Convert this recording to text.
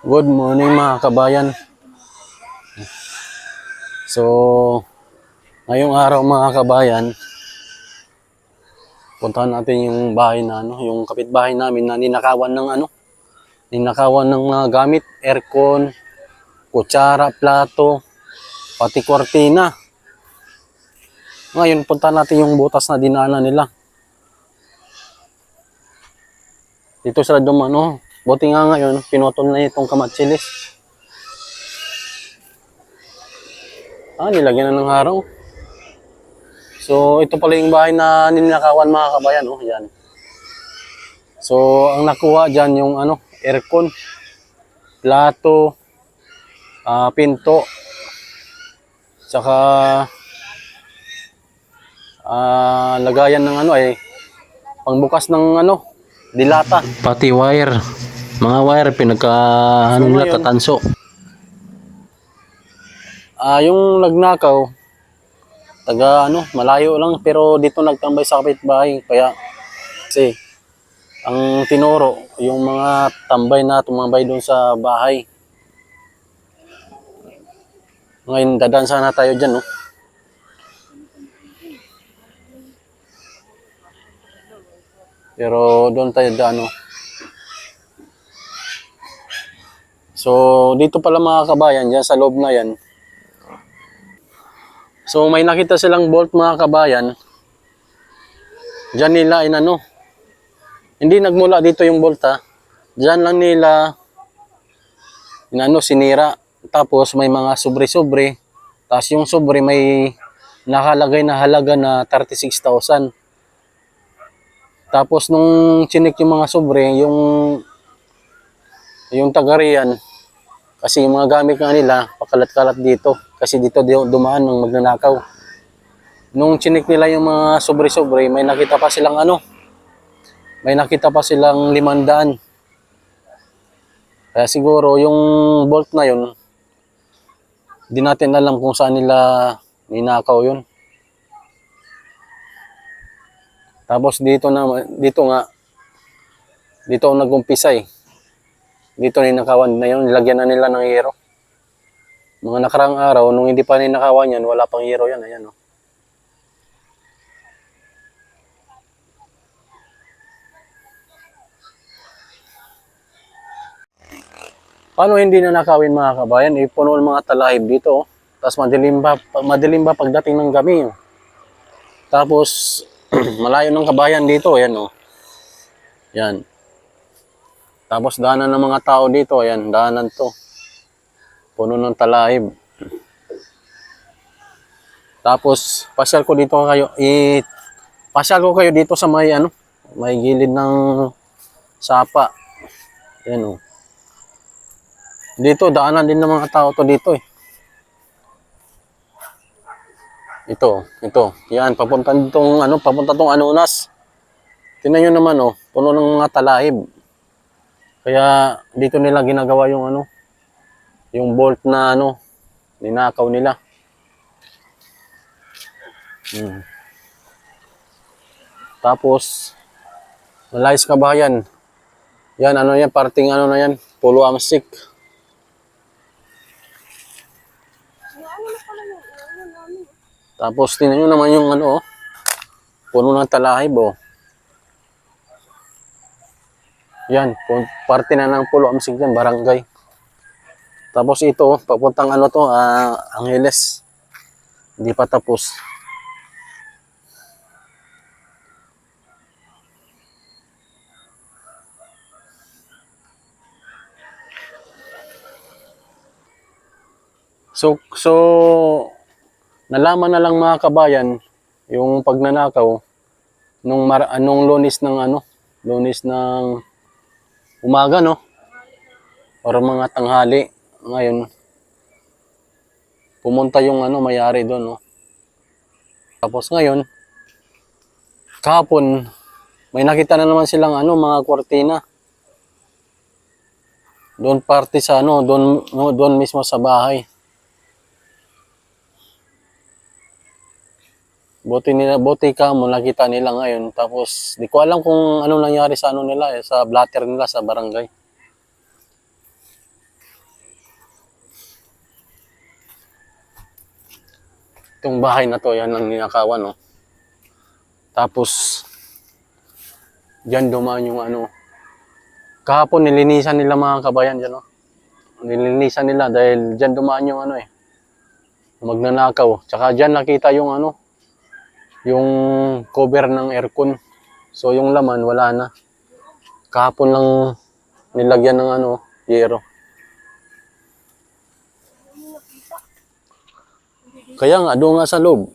Good morning mga kabayan. So, ngayong araw mga kabayan, puntahan natin yung bahay na yung kapitbahay namin na ninakawan ng ninakawan ng mga gamit, aircon, kutsara, plato, pati kortina. Ngayon puntahan natin yung butas na dinaanan nila. Dito sila dumano. Buti nga ngayon, pinutol na itong kamatsilis. Nilagyan na ng araw. So, ito pala yung bahay na ninakawan mga kabayan, yan. So, ang nakuha dyan yung aircon, plato, pinto, tsaka lagayan ng pangbukas ng dilata. Pati wire, mga wire pinagka nila tatanso. Yung nagnakaw, taga malayo lang pero dito nagtambay sa kapitbahay kaya kasi ang tinuro yung mga tambay na tumambay doon sa bahay. Ngayon dadaan sana tayo dyan, no? Pero doon tayo daan, no? So dito pala mga kabayan, dyan sa loob na yan. So may nakita silang bolt mga kabayan. Diyan nila hindi nagmula dito yung bolt, ha. Diyan lang nila sinira. Tapos may mga sobre-sobre. Tapos yung sobre may nakalagay na halaga na 36,000. Tapos nung chinik yung mga sobre, yung tagariyan, kasi yung mga gamit nga nila, pakalat-kalat dito. Kasi dito dumaan ng magnanakaw. Nung chinik nila yung mga sobre-sobre, may nakita pa silang may nakita pa silang 500. Kaya siguro yung bolt na yun, di natin alam kung saan nila ninakaw yun. Tapos dito nag-umpisa eh. Dito ninakawan na yun, nilagyan na nila ng hero. Mga nakarang araw, nung hindi pa ninakawan yan, wala pang hero yan. Ayan, oh. Paano hindi na nakawin mga kabayan? Puno ng mga talahib dito. Oh. Tapos madilim ba pagdating ng gabi. Oh. Tapos malayo ng kabayan dito. Ayan, oh. Yan. Tapos daanan ng mga tao dito. Ayan, daanan to. Puno ng talahib. Tapos pasyal ko kayo dito sa may gilid ng sapa. Ayan, oh. Dito, daanan din ng mga tao to dito eh. Ito. Yan, papunta tong Anunas. Tingnan nyo naman, oh, puno ng mga talahib. Kaya dito nila ginagawa yung bolt na ninakaw nila. Tapos, malayos kabayan. Yan, yan, parting na yan, Pulo Amsik. Tapos tingnan nyo naman yung puno ng talahib, oh. Yan, parte na ng Pulo Amsik yan, barangay. Tapos ito, papuntang Angeles. Hindi pa tapos. So nalaman na lang mga kabayan yung pagnanakaw nung Lunes ng umaga, no? Or mga tanghali. Ngayon pumunta yung may-ari doon, no? Tapos ngayon kahapon may nakita na naman silang mga kortina. Doon parte sa doon mismo sa bahay. Buti ka mo nakita nila ngayon. Tapos di ko alam kung ano nangyari sa nila sa blatter nila sa barangay. Itong bahay na to, yan ang ninakawan, no? Tapos, dyan dumaan yung ano. Kahapon, nilinisan nila mga kabayan dyan, no? Nilinisan nila dahil dyan dumaan yung ano eh. Magnanakaw. Tsaka dyan nakita yung ano, yung cover ng aircon. So, yung laman, wala na. Kahapon lang nilagyan ng ano, yero. Kaya nga, doon nga sa loob.